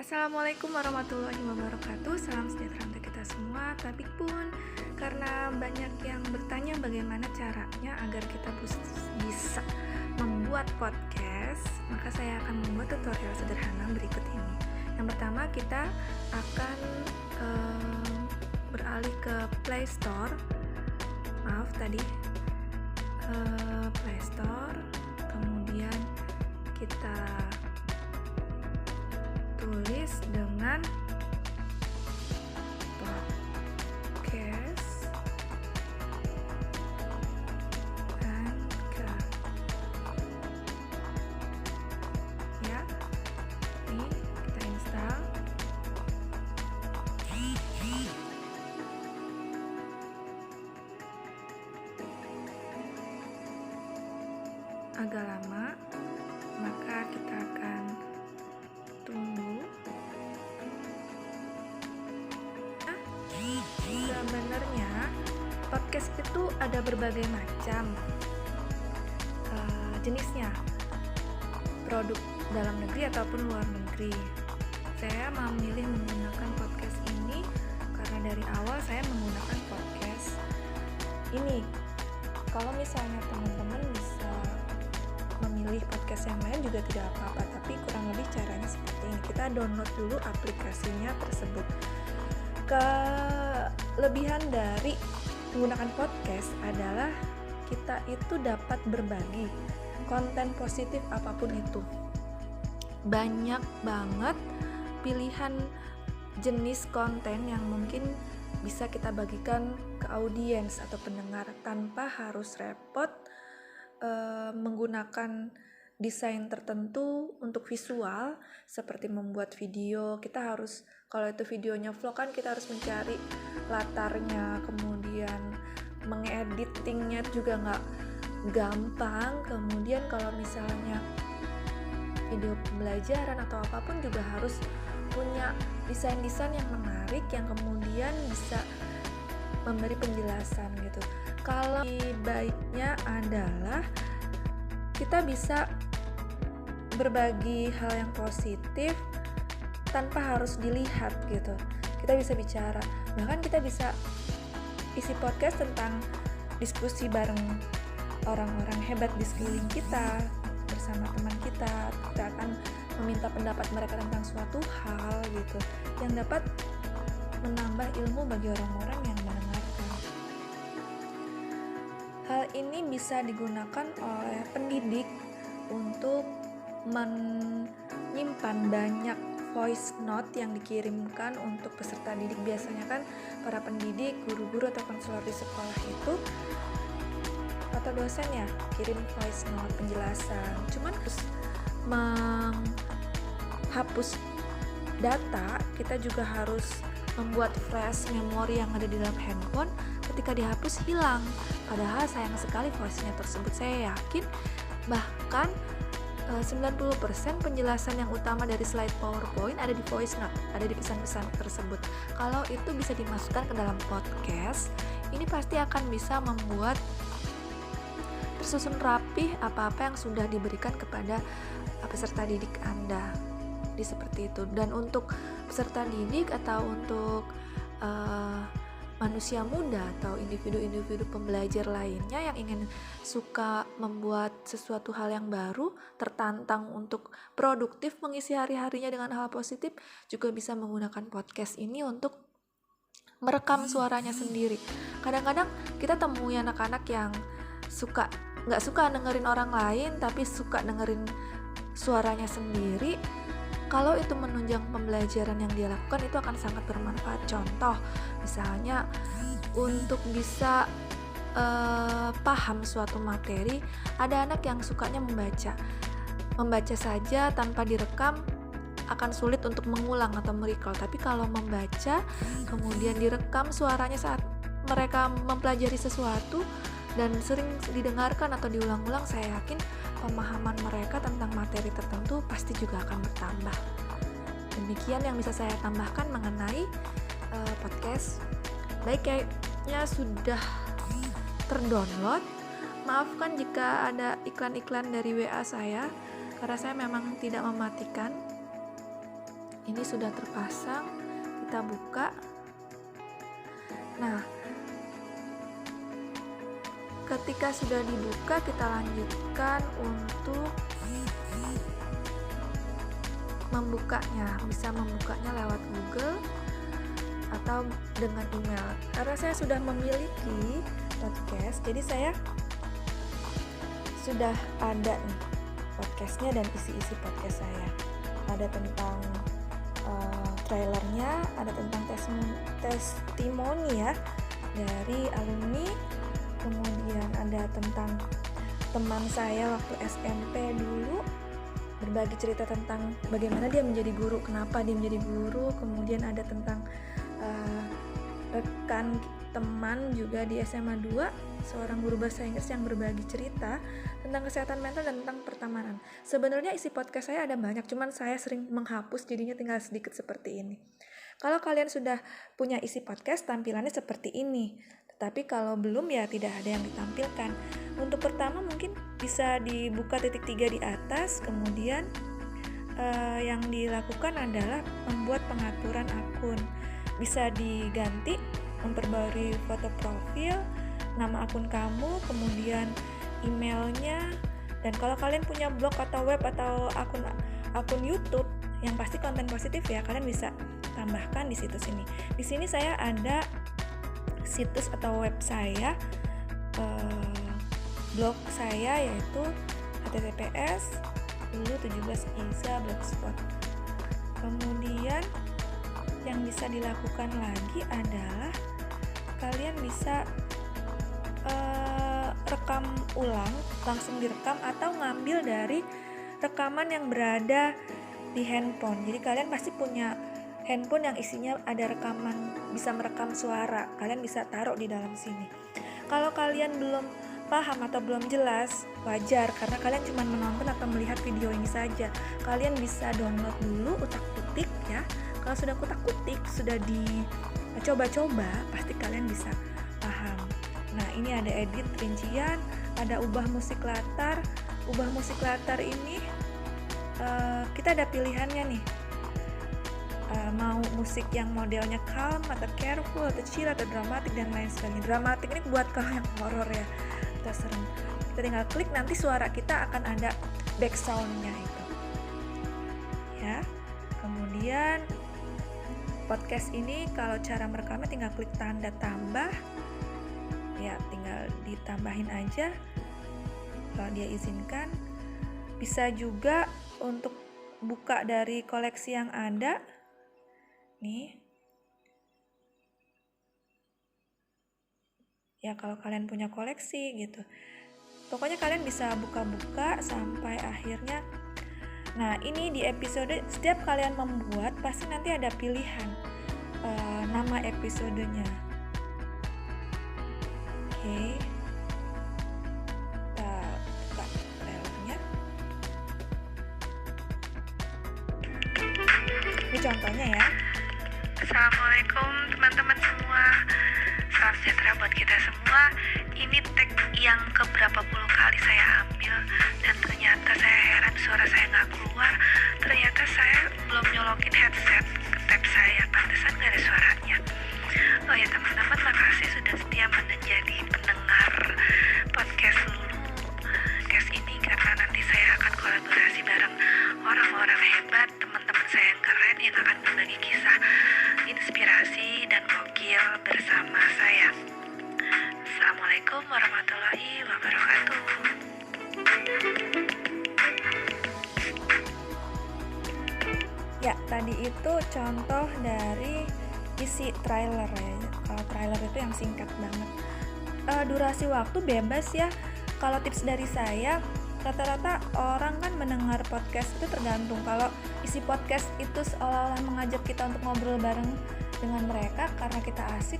Assalamualaikum warahmatullahi wabarakatuh. Salam sejahtera untuk kita semua. Tapi pun karena banyak yang bertanya bagaimana caranya agar kita bisa membuat podcast, maka saya akan membuat tutorial sederhana berikut ini. Yang pertama, kita akan beralih ke Play Store. Play Store. Kemudian kita tulis dengan podcast Anchor ya. Ini kita install. Agak lama, maka kita akan tunggu. Sebenarnya podcast itu ada berbagai macam jenisnya, produk dalam negeri ataupun luar negeri. Saya memilih menggunakan podcast ini karena dari awal saya menggunakan podcast ini. Kalau misalnya teman-teman bisa memilih podcast yang lain juga tidak apa-apa, tapi kurang lebih caranya seperti ini. Kita download dulu aplikasinya tersebut. Kelebihan dari menggunakan podcast adalah kita itu dapat berbagi konten positif apapun itu. Banyak banget pilihan jenis konten yang mungkin bisa kita bagikan ke audiens atau pendengar tanpa harus repot menggunakan desain tertentu untuk visual, seperti membuat video. Kita harus, kalau itu videonya vlog kan kita harus mencari latarnya, kemudian mengeditingnya juga nggak gampang. Kemudian kalau misalnya video pembelajaran atau apapun juga harus punya desain-desain yang menarik, yang kemudian bisa memberi penjelasan gitu. Kalau baiknya adalah kita bisa berbagi hal yang positif tanpa harus dilihat gitu. Kita bisa bicara, bahkan kita bisa isi podcast tentang diskusi bareng orang-orang hebat di sekeliling kita, bersama teman kita. Kita akan meminta pendapat mereka tentang suatu hal gitu, yang dapat menambah ilmu bagi orang-orang yang mendengarkan. Hal ini bisa digunakan oleh pendidik untuk menyimpan banyak voice note yang dikirimkan untuk peserta didik. Biasanya kan para pendidik, guru-guru atau konselor di sekolah itu atau dosen ya kirim voice note penjelasan. Cuman harus menghapus data, kita juga harus membuat flash memori yang ada di dalam handphone. Ketika dihapus hilang, padahal sayang sekali voice-nya tersebut. Saya yakin bahkan 90% penjelasan yang utama dari slide PowerPoint ada di voice note, ada di pesan-pesan tersebut. Kalau itu bisa dimasukkan ke dalam podcast, ini pasti akan bisa membuat tersusun rapih apa-apa yang sudah diberikan kepada peserta didik Anda. Seperti itu. Dan untuk peserta didik atau untuk manusia muda atau individu-individu pembelajar lainnya yang ingin suka membuat sesuatu hal yang baru, tertantang untuk produktif mengisi hari-harinya dengan hal positif, juga bisa menggunakan podcast ini untuk merekam suaranya sendiri. Kadang-kadang kita temui anak-anak yang nggak suka dengerin orang lain, tapi suka dengerin suaranya sendiri. Kalau itu menunjang pembelajaran yang dia lakukan, itu akan sangat bermanfaat. Contoh, misalnya untuk bisa paham suatu materi, ada anak yang sukanya membaca saja tanpa direkam akan sulit untuk mengulang atau merecall. Tapi kalau membaca kemudian direkam suaranya saat mereka mempelajari sesuatu dan sering didengarkan atau diulang-ulang, saya yakin pemahaman mereka tentang materi tertentu pasti juga akan bertambah. Demikian yang bisa saya tambahkan mengenai podcast. Baik, kayaknya sudah terdownload. Maafkan jika ada iklan-iklan dari WA saya, karena saya memang tidak mematikan. Ini sudah terpasang, kita buka. Nah, ketika sudah dibuka, kita lanjutkan untuk membukanya. Bisa membukanya lewat Google atau dengan email. Karena saya sudah memiliki podcast, jadi saya sudah ada nih podcastnya dan isi-isi podcast saya. Ada tentang trailernya, ada tentang testimoni ya dari alumni, kemudian ada tentang teman saya waktu SMP dulu, berbagi cerita tentang bagaimana dia menjadi guru, kenapa dia menjadi guru, kemudian ada tentang rekan teman juga di SMA 2, seorang guru bahasa Inggris yang berbagi cerita tentang kesehatan mental dan tentang pertemanan. Sebenarnya isi podcast saya ada banyak, cuman saya sering menghapus, jadinya tinggal sedikit seperti ini. Kalau kalian sudah punya isi podcast, tampilannya seperti ini. Tetapi kalau belum, ya tidak ada yang ditampilkan. Untuk pertama mungkin bisa dibuka titik 3 di atas, kemudian yang dilakukan adalah membuat pengaturan akun. Bisa diganti, memperbarui foto profil, nama akun kamu, kemudian emailnya, dan kalau kalian punya blog atau web atau akun YouTube yang pasti konten positif ya, kalian bisa tambahkan di situs ini. Di sini saya ada situs atau web saya, blog saya, yaitu https://17iza.blogspot. Kemudian yang bisa dilakukan lagi adalah kalian bisa rekam ulang, langsung direkam atau ngambil dari rekaman yang berada di handphone. Jadi kalian pasti punya handphone yang isinya ada rekaman, bisa merekam suara. Kalian bisa taruh di dalam sini. Kalau kalian belum paham atau belum jelas, wajar, karena kalian cuma menonton atau melihat video ini saja. Kalian bisa download dulu, utak-utik ya. Kalau sudah kutak-kutik, sudah dicoba-coba, pasti kalian bisa paham. Nah, ini ada edit rincian, ada ubah musik latar. Ubah musik latar ini kita ada pilihannya nih. Mau musik yang modelnya calm atau careful atau chill atau dramatik dan lain sebagainya. Dramatik ini buat kalau yang horor ya, kita serem. Kita tinggal klik, nanti suara kita akan ada back sound-nya itu. Ya. Kemudian podcast ini kalau cara merekamnya tinggal klik tanda tambah. Ya, tinggal ditambahin aja kalau dia izinkan. Bisa juga untuk buka dari koleksi yang ada. Nih. Ya, kalau kalian punya koleksi gitu. Pokoknya kalian bisa buka-buka sampai akhirnya. Nah, ini di episode, setiap kalian membuat pasti nanti ada pilihan nama episodenya. Oke. Kita buka trailernya. Ini contohnya ya. Assalamualaikum teman-teman semua. Salam sejahtera buat kita semua. Ini tag yang keberapa puluh kali saya ambil, dan ternyata saya heran suara saya nggak keluar. Ternyata saya belum nyolokin headset ke tab saya, pantesan nggak ada suaranya. Oh ya teman-teman, makasih sudah setia menjadi pendengar podcast podcast ini, karena nanti saya akan kolaborasi bareng orang-orang hebat, teman-teman saya yang keren yang akan berbagi kisah inspirasi dan gokil bersama saya. Assalamualaikum warahmatullahi wabarakatuh. Ya, tadi itu contoh dari isi trailer ya. Kalau trailer itu yang singkat banget. Durasi waktu bebas ya. Kalau tips dari saya, rata-rata orang kan mendengar podcast itu tergantung. Kalau isi podcast itu seolah-olah mengajak kita untuk ngobrol bareng dengan mereka karena kita asik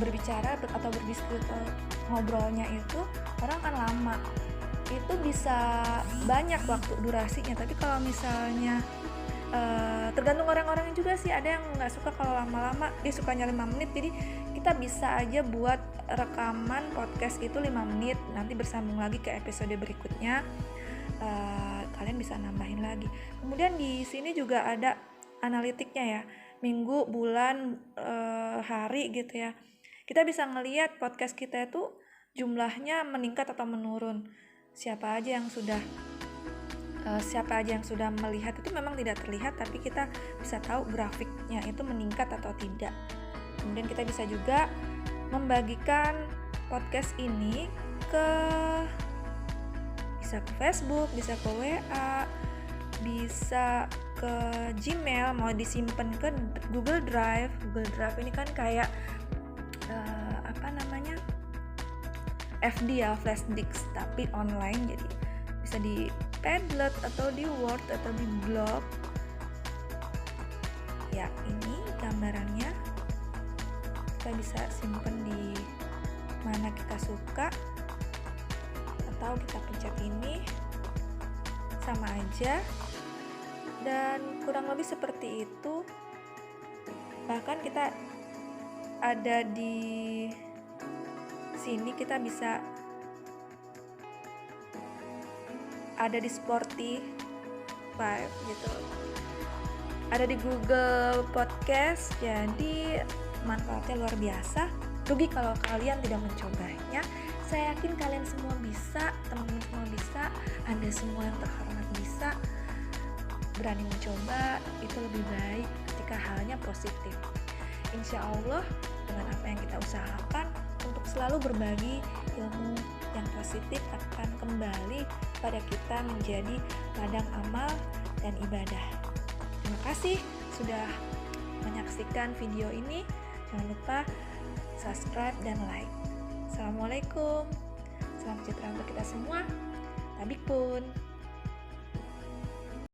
berbicara atau berdiskusi, ngobrolnya itu orang kan lama. Itu bisa banyak waktu durasinya. Tapi kalau misalnya tergantung orang-orangnya juga sih, ada yang nggak suka kalau lama-lama, dia sukanya 5 menit. Jadi kita bisa aja buat rekaman podcast itu 5 menit, nanti bersambung lagi ke episode berikutnya. kalian bisa nambahin lagi. Kemudian di sini juga ada analitiknya ya, minggu, bulan, hari gitu ya. Kita bisa ngelihat podcast kita itu jumlahnya meningkat atau menurun. Siapa aja yang sudah melihat itu memang tidak terlihat, tapi kita bisa tahu grafiknya itu meningkat atau tidak. Kemudian kita bisa juga membagikan podcast ini bisa ke Facebook, bisa ke WA, bisa ke Gmail, mau disimpan ke Google Drive. Google Drive ini kan kayak FD ya, flash disk, tapi online, jadi bisa di Padlet atau di Word atau di blog. Ya, ini gambarannya. Kita bisa simpan di mana kita suka, atau kita pencet ini, sama aja. Dan kurang lebih seperti itu. Bahkan kita ada di sini, kita bisa ada di Spotify gitu, ada di Google Podcast. Jadi manfaatnya luar biasa. Rugi kalau kalian tidak mencobanya. Saya yakin kalian semua bisa, teman-teman semua bisa, Anda semua yang terhormat bisa. Berani mencoba itu lebih baik ketika halnya positif. Insya Allah dengan apa yang kita usahakan untuk selalu berbagi ilmu yang positif akan kembali pada kita menjadi ladang amal dan ibadah. Terima kasih sudah menyaksikan video ini. Jangan lupa subscribe dan like. Assalamualaikum. Salam sejahtera untuk kita semua. Tabik pun.